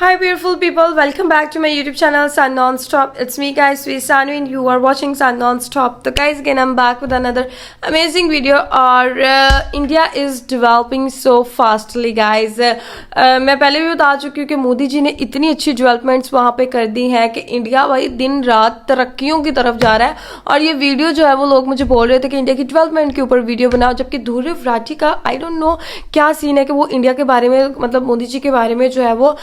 Hi beautiful people, welcome back to my YouTube channel Sun Non-Stop. It's me guys, Sweet Sanu and you are watching Sun Non-Stop. So guys, again I'm back with another amazing video और India is developing so fastly guys. मैं पहले भी बता चुकी हूँ कि मोदी जी ने इतनी अच्छी डेवलपमेंट्स वहाँ पे कर दी हैं कि इंडिया भाई दिन रात तरक्कियों की तरफ जा रहा है। और ये वीडियो जो है वो लोग मुझे बोल रहे थे कि इंडिया की डेवलपमेंट के ऊपर वीडियो बनाओ, जबकि ध्रुव राठी का आई डोंट नो क्या सीन है कि वो इंडिया के बारे में मतलब मोदी जी के बारे में जो है वो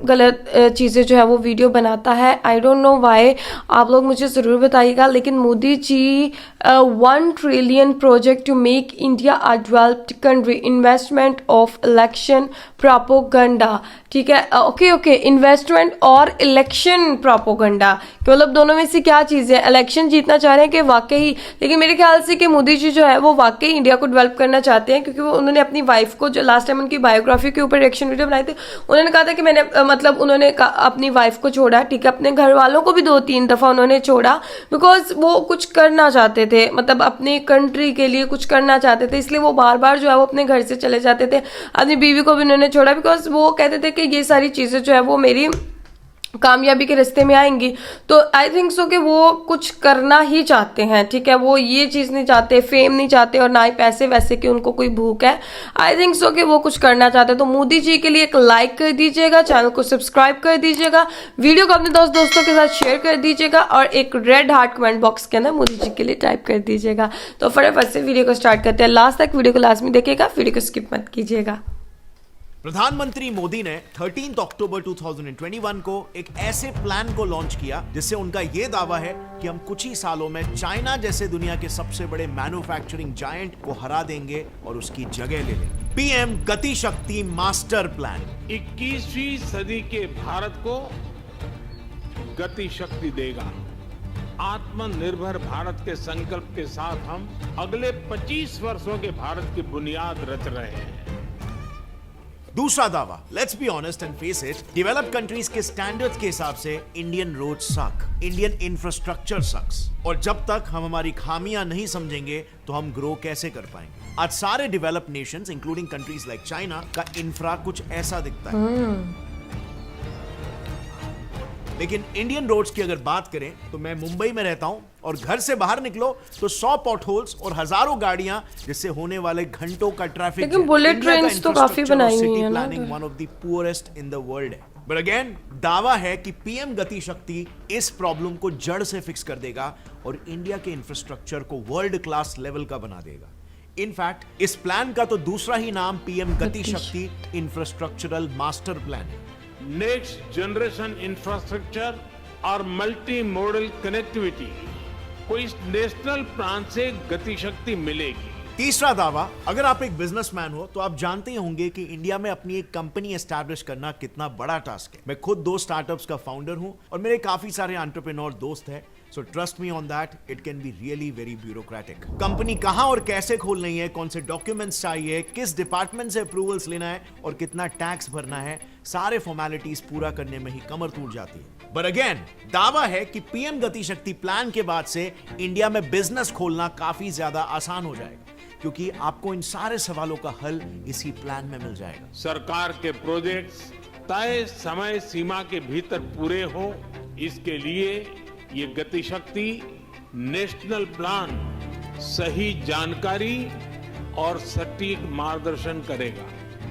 गलत चीज़ें जो है वो वीडियो बनाता है। आई डोंट नो वाई, आप लोग मुझे ज़रूर बताइएगा। लेकिन Modi ji 1 trillion project to make India a developed country, investment of election propaganda, ठीक है ओके इन्वेस्टमेंट और इलेक्शन प्रोपोगंडा, मतलब दोनों में से क्या चीज़ है। इलेक्शन जीतना चाह रहे हैं कि वाकई, लेकिन मेरे ख्याल से कि मोदी जी जो है वो वाकई इंडिया को डेवलप करना चाहते हैं, क्योंकि वो उन्होंने अपनी वाइफ को जो लास्ट टाइम उनकी बायोग्राफी के ऊपर रिएक्शन वीडियो बनाए थे, उन्होंने कहा था कि मैंने मतलब उन्होंने अपनी वाइफ को छोड़ा, ठीक है, अपने घर वालों को भी 2-3 दफा उन्होंने छोड़ा बिकॉज वो कुछ करना चाहते थे, मतलब अपनी कंट्री के लिए कुछ करना चाहते थे, इसलिए वो बार बार जो है वो अपने घर से चले जाते थे। अपनी बीवी को भी उन्होंने छोड़ा बिकॉज वो कहते थे कि ये सारी चीजें जो है वो मेरी कामयाबी के रास्ते में आएंगी। तो आई थिंक सो कि वो कुछ करना ही चाहते हैं, ठीक है, वो ये चीज़ नहीं चाहते, फेम नहीं चाहते और ना ही पैसे वैसे कि उनको कोई भूख है। आई थिंक सो कि वो कुछ करना चाहते हैं। तो मोदी जी के लिए एक लाइक कर दीजिएगा, चैनल को सब्सक्राइब कर दीजिएगा, वीडियो को अपने दोस्तों के साथ शेयर कर दीजिएगा और एक रेड हार्ट कमेंट बॉक्स के अंदर मोदी जी के लिए टाइप कर दीजिएगा। तो फटाफट से वीडियो को स्टार्ट करते हैं, लास्ट तक वीडियो को लाजमी देखिएगा, वीडियो को स्किप मत कीजिएगा। प्रधानमंत्री मोदी ने 13 अक्टूबर 2021 को एक ऐसे प्लान को लॉन्च किया जिससे उनका यह दावा है कि हम कुछ ही सालों में चाइना जैसे दुनिया के सबसे बड़े मैन्युफैक्चरिंग जायंट को हरा देंगे और उसकी जगह ले लेंगे। पीएम गति शक्ति मास्टर प्लान 21वीं सदी के भारत को गति शक्ति देगा। आत्मनिर्भर भारत के संकल्प के साथ हम अगले 25 वर्षों के भारत की बुनियाद रच रहे हैं। दूसरा दावा, let's be honest and face it, developed countries के स्टैंडर्ड्स के हिसाब से इंडियन रोड सक, इंडियन इंफ्रास्ट्रक्चर सक्स, और जब तक हम हमारी खामियां नहीं समझेंगे तो हम ग्रो कैसे कर पाएंगे। आज सारे developed Nations including countries like China का इंफ्रा कुछ ऐसा दिखता है। लेकिन इंडियन रोड्स की अगर बात करें तो मैं मुंबई में रहता हूं और घर से बाहर निकलो तो 100 पॉटहोल्स और हजारों गाड़ियां, जिससे होने वाले घंटों का ट्रैफिक। लेकिन बुलेट ट्रेन्स तो काफी बनाई हुई है ना। Planning one of the poorest in the world है। बट अगेन दावा है कि पीएम गति शक्ति इस प्रॉब्लम को जड़ से फिक्स कर देगा और इंडिया के इंफ्रास्ट्रक्चर को वर्ल्ड क्लास लेवल का बना देगा। इनफैक्ट इस प्लान का तो दूसरा ही नाम पीएम गति शक्ति इंफ्रास्ट्रक्चरल मास्टर प्लान है। नेक्स्ट जनरेशन इंफ्रास्ट्रक्चर और मल्टी मॉडल कनेक्टिविटी को इस नेशनल प्लान से गति शक्ति मिलेगी। तीसरा दावा, अगर आप एक बिजनेसमैन हो तो आप जानते ही होंगे कि इंडिया में अपनी एक कंपनी एस्टैब्लिश करना कितना बड़ा टास्क है। मैं खुद 2 स्टार्टअप्स का फाउंडर हूं और मेरे काफी सारे एंटरप्रेन्योर दोस्त हैं। So trust me on that, it can be really very bureaucratic. Company कहां और कैसे खोलनी है, कौन से डॉक्यूमेंट्स चाहिए, किस डिपार्टमेंट से अप्रूवल्स लेना है और कितना टैक्स भरना है, सारे फॉर्मेलिटीज पूरा करने में ही कमर टूट जाती है। बट अगेन दावा है कि पीएम गति शक्ति प्लान के बाद से इंडिया में बिजनेस खोलना काफी ज्यादा आसान हो जाएगा, क्योंकि आपको इन सारे सवालों का हल इसी प्लान में मिल जाएगा। सरकार के प्रोजेक्ट्स तय समय सीमा के भीतर पूरे हो, इसके लिए ये गति शक्ति नेशनल प्लान सही जानकारी और सटीक मार्गदर्शन करेगा।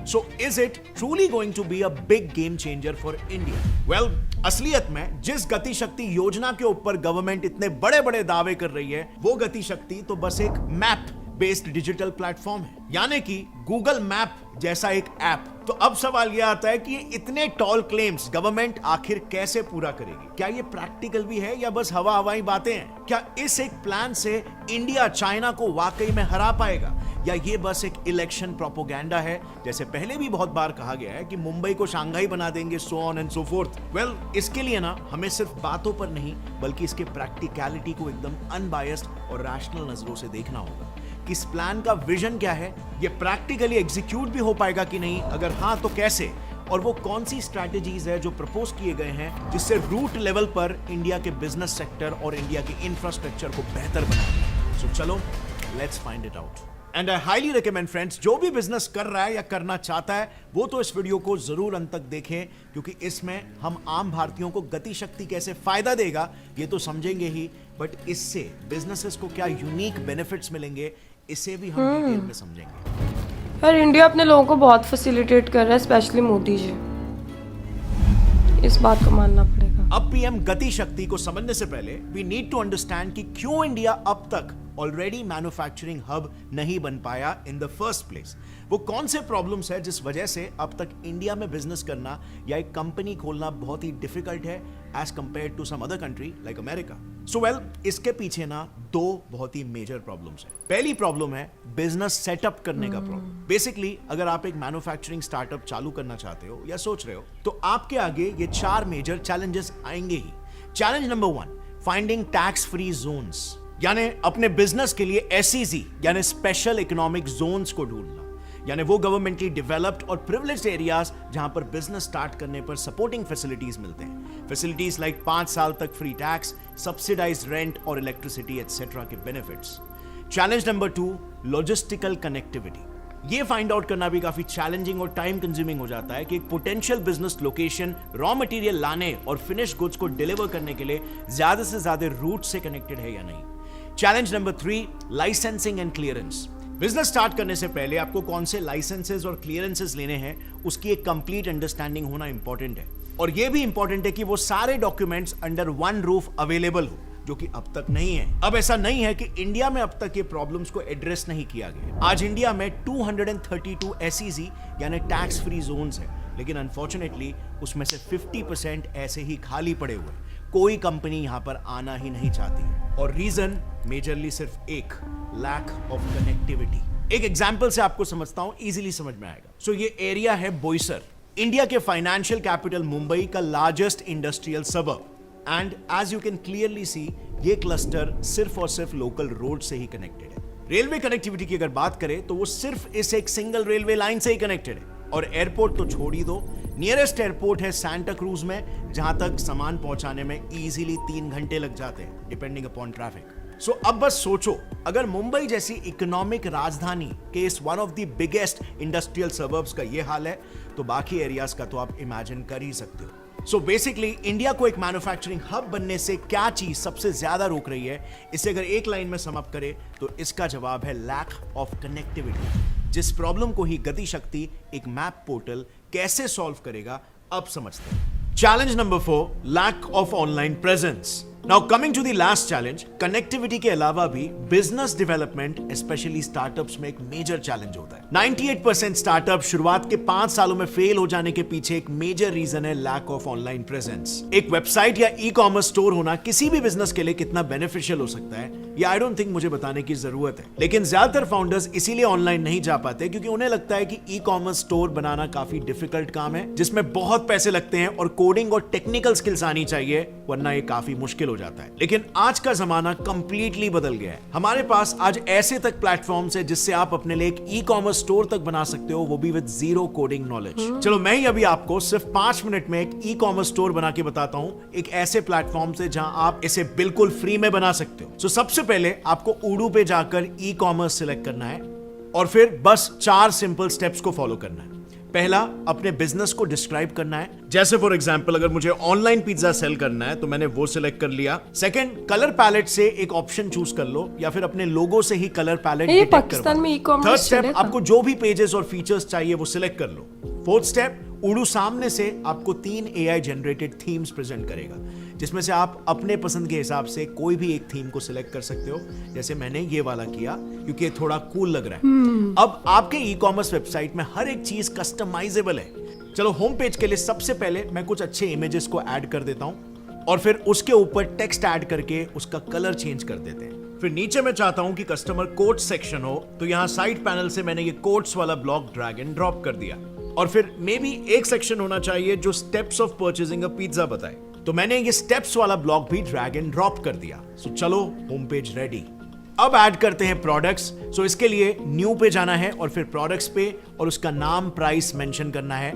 So is it truly going to be a big game changer for India? Well, असलियत में जिस गति शक्ति योजना के ऊपर गवर्नमेंट इतने बड़े बड़े दावे कर रही है, वो गति शक्ति तो बस एक मैप बेस्ड डिजिटल प्लेटफॉर्म है, यानी कि गूगल मैप जैसा एक ऐप। तो अब सवाल यह आता है कि इतने टॉल क्लेम्स गवर्नमेंट आखिर कैसे पूरा करेगी? क्या ये प्रैक्टिकल भी है या बस हवाई बातें हैं? क्या इस एक प्लान से इंडिया चाइना को वाकई में हरा पाएगा या ये बस एक इलेक्शन प्रोपोगेंडा है, जैसे पहले भी बहुत बार कहा गया है कि मुंबई को शंघाई बना देंगे, so on and so fourth. Well, इसके लिए ना हमें सिर्फ बातों पर नहीं बल्कि इसके प्रैक्टिकलिटी को एकदम अनबायस्ड और रैशनल नजरों से देखना होगा कि इस प्लान का विजन क्या है, ये प्रैक्टिकली एग्जीक्यूट भी हो पाएगा कि नहीं, अगर हाँ तो कैसे, और वो कौन सी स्ट्रैटेजीज है जो प्रपोज किए गए हैं जिससे रूट लेवल पर इंडिया के बिजनेस सेक्टर और इंडिया के इंफ्रास्ट्रक्चर को बेहतर बनाएंगे। सो चलो let's find it out. And I highly recommend friends, जो भी बिजनेस कर रहा है या करना चाहता है वो तो इस वीडियो को जरूर अंत तक देखें, क्योंकि इसमें हम आम भारतीयों को गति शक्ति कैसे फायदा देगा ये तो समझेंगे ही, बट इससे बिजनेसेस को क्या यूनिक बेनिफिट्स मिलेंगे इसे भी हम डिटेल में समझेंगे। यार इंडिया अपने लोगों को बहुत फैसिलिटेट कर रहा है, स्पेशली मोदी जी, इस बात को मानना पड़ेगा। अब पीएम गति शक्ति को समझने से पहले वी नीड टू अंडरस्टैंड कि क्यों इंडिया अब तक ऑलरेडी मैन्युफैक्चरिंग हब नहीं बन पाया इन द फर्स्ट प्लेस। वो कौन से प्रॉब्लम्स है जिस वजह से अब तक इंडिया में बिजनेस करना या एक कंपनी खोलना बहुत ही डिफिकल्ट है as compare to some other country like America. So well, इसके पीछे ना दो बहुत ही मेजर प्रॉब्लम्स है। पहली प्रॉब्लम है बिजनेस सेटअप करने का प्रॉब्लम। बेसिकली अगर आप एक मैन्युफैक्चरिंग स्टार्टअप चालू करना चाहते हो या सोच रहे हो तो आपके आगे ये 4 मेजर चैलेंजेस आएंगे ही। Challenge number 1, finding tax free zones, यानी अपने बिजनेस के लिए एसईजी यानी स्पेशल इकोनॉमिक जोन्स को ढूंढना, यानी वो गवर्नमेंटली डेवलप्ड और प्रिविलेज्ड एरियाज जहां पर बिजनेस स्टार्ट करने पर सपोर्टिंग फैसिलिटीज मिलते हैं। फैसिलिटीज लाइक 5 साल तक फ्री टैक्स, सब्सिडाइज्ड रेंट और इलेक्ट्रिसिटी एटसेट्रा के benefits. Challenge number 2, logistical connectivity. ये फाइंड आउट करना भी काफी चैलेंजिंग और टाइम कंज्यूमिंग हो जाता है कि एक potential business location raw material लाने और फिनिश गुड्स को डिलीवर करने के लिए ज्यादा से ज्यादा रूट से कनेक्टेड है या नहीं। Challenge number 3, licensing and clearance. Business start करने से पहले आपको कौन से लाइसेंसेस और क्लियरेंसेस लेने हैं उसकी एक कंप्लीट अंडरस्टैंडिंग होना इंपॉर्टेंट है, और यह भी इंपॉर्टेंट है कि वो सारे documents under one roof available हो, जो कि अब तक नहीं है। अब ऐसा नहीं है कि इंडिया में अब तक ये प्रॉब्लम्स को एड्रेस नहीं किया गया। आज इंडिया में 232 एसईजी यानी टैक्स फ्री जोन्स है, लेकिन अनफॉर्चुनेटली उसमें से 50% ऐसे ही खाली पड़े हुए, कोई कंपनी यहां पर आना ही नहीं चाहती है। और रीजन मेजरली सिर्फ एक, लैक ऑफ कनेक्टिविटी। एक एग्जांपल से आपको समझता हूं, इजीली समझ में आएगा। सो ये एरिया है बोईसर, इंडिया के फाइनेंशियल कैपिटल मुंबई का largest industrial suburb, and as you can clearly see ये क्लस्टर सिर्फ और सिर्फ लोकल रोड से ही कनेक्टेड है। रेलवे कनेक्टिविटी की अगर बात करें तो वो सिर्फ इस एक सिंगल रेलवे लाइन से ही कनेक्टेड है, और एयरपोर्ट तो छोड़ ही दो। नियरेस्ट एयरपोर्ट है सांता क्रूज में, जहां तक सामान पहुंचाने में इजीली 3 घंटे लग जाते हैं डिपेंडिंग अपॉन ट्रैफिक। सो अब बस सोचो, अगर मुंबई जैसी इकोनॉमिक राजधानी के इस one of the biggest industrial suburbs का ये हाल है, तो बाकी एरियाज का तो आप इमेजिन कर ही सकते हो। सो बेसिकली इंडिया को एक मैन्युफैक्चरिंग हब बनने से क्या चीज सबसे ज्यादा रोक रही है, इसे अगर एक लाइन में सम अप करें तो इसका जवाब है लैक ऑफ कनेक्टिविटी, जिस प्रॉब्लम को ही गति शक्ति एक मैप पोर्टल कैसे सॉल्व करेगा अब समझते हैं। Challenge number 4, lack of online presence. Now coming to the last challenge, connectivity के अलावा भी बिजनेस डेवलपमेंट स्पेशली स्टार्टअप्स में एक मेजर चैलेंज होता है। 98% स्टार्टअप शुरुआत के 5 सालों में फेल हो जाने के पीछे एक मेजर रीजन है लैक ऑफ ऑनलाइन प्रेजेंस। एक वेबसाइट या ई कॉमर्स स्टोर होना किसी भी बिजनेस के लिए कितना बेनिफिशियल हो सकता है ये आई डोंट थिंक मुझे बताने की जरूरत है, लेकिन ज्यादातर फाउंडर्स इसीलिए ऑनलाइन नहीं जा पाते क्योंकि उन्हें लगता है कि ई कॉमर्स स्टोर बनाना काफी डिफिकल्ट काम है, जिसमें बहुत पैसे लगते हैं और कोडिंग और टेक्निकल स्किल्स आनी चाहिए, वरना ये काफी मुश्किल हो जाता है। लेकिन आज का जमाना कंप्लीटली बदल गया है। हमारे पास आज ऐसे तक प्लेटफॉर्म्स है जिससे आप अपने लिए एक ई कॉमर्स स्टोर तक बना सकते हो, वो भी विद जीरो कोडिंग नॉलेज। चलो मैं ही अभी आपको सिर्फ 5 मिनट में एक ई कॉमर्स स्टोर बना के बताता हूं, एक ऐसे प्लेटफॉर्म से जहां आप इसे बिल्कुल फ्री में बना सकते हो। सो सबसे पहले आपको उडू पे जाकर ई कॉमर्स सिलेक्ट करना है और फिर बस 4 सिंपल स्टेप्स को फॉलो करना है। पहला, अपने बिजनेस को डिस्क्राइब करना है, जैसे फॉर एग्जांपल अगर मुझे ऑनलाइन पिज्जा सेल करना है तो मैंने वो सिलेक्ट कर लिया। सेकंड, कलर पैलेट से एक ऑप्शन चूज कर लो या फिर अपने लोगो से ही कलर पैलेट डिटेक्ट करवा लो। पाकिस्तान में ई-कॉमर्स थर्ड स्टेप, आपको जो भी पेजेस और फीचर्स चाहिए वो सिलेक्ट कर लो। फोर्थ स्टेप, उडू सामने से आपको 3 AI जनरेटेड थीम्स प्रेजेंट करेगा, जिसमें से आप अपने पसंद के हिसाब से कोई भी एक थीम को सिलेक्ट कर सकते हो, जैसे मैंने ये वाला किया क्योंकि ये थोड़ा कूल लग रहा है। अब आपके ई कॉमर्स वेबसाइट में हर एक चीज कस्टमाइजेबल है। चलो होम पेज के लिए सबसे पहले मैं कुछ अच्छे इमेजेस को ऐड कर देता हूं और फिर उसके ऊपर टेक्स्ट ऐड करके उसका कलर चेंज कर देते हैं। फिर नीचे मैं चाहता हूं कि कस्टमर कोट्स सेक्शन हो, तो यहां साइड पैनल से मैंने ये कोट्स वाला ब्लॉक ड्रैग एंड ड्रॉप कर दिया। और फिर मे बी एक सेक्शन होना चाहिए जो steps of purchasing a pizza बताए, तो मैंने ये स्टेप्स वाला ब्लॉक भी ड्रैग एंड ड्रॉप कर दिया। सो चलो होम पेज रेडी। अब ऐड करते हैं प्रोडक्ट्स। सो इसके लिए न्यू पे जाना है और फिर प्रोडक्ट्स पे और उसका नाम, प्राइस मेंशन करना है।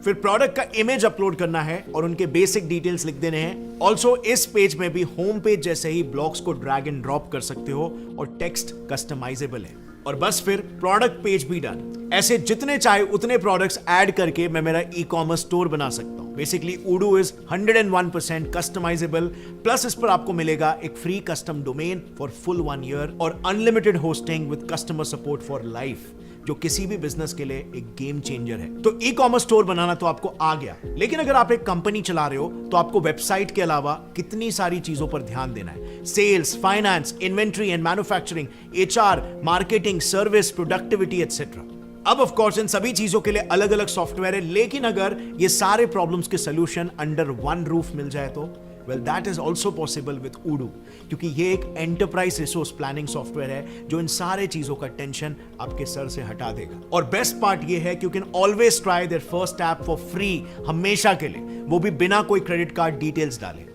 फिर प्रोडक्ट का इमेज अपलोड करना है और उनके बेसिक डिटेल्स लिख देने हैं। ऑल्सो इस पेज में भी होम पेज जैसे ही ब्लॉक्स को ड्रैग एंड ड्रॉप कर सकते हो और टेक्स्ट कस्टमाइजेबल है। और बस फिर प्रोडक्ट पेज भी डन। ऐसे जितने चाहे उतने प्रोडक्ट्स ऐड करके मैं मेरा ई कॉमर्स स्टोर बना सकता हूं। Basically Odoo is 101% customisable, plus इस पर आपको मिलेगा एक free custom domain for full 1 year और unlimited hosting with customer support for life, जो किसी भी बिजनेस के लिए एक गेम चेंजर है। तो ई कॉमर्स स्टोर बनाना तो आपको आ गया, लेकिन अगर आप एक कंपनी चला रहे हो तो आपको वेबसाइट के अलावा कितनी सारी चीजों पर ध्यान देना है। Sales, finance, inventory and manufacturing, HR, marketing, service, productivity etcetera. अब ऑफ कोर्स इन सभी चीजों के लिए अलग अलग सॉफ्टवेयर है, लेकिन अगर ये सारे प्रॉब्लम्स के सोल्यूशन अंडर वन रूफ मिल जाए तो well that is also possible with Odoo, क्योंकि ये एक एंटरप्राइज रिसोर्स प्लानिंग सॉफ्टवेयर है जो इन सारे चीजों का टेंशन आपके सर से हटा देगा। और बेस्ट पार्ट ये है कि you can always try their first app for free, हमेशा के लिए, वो भी बिना कोई क्रेडिट कार्ड डिटेल्स डाले।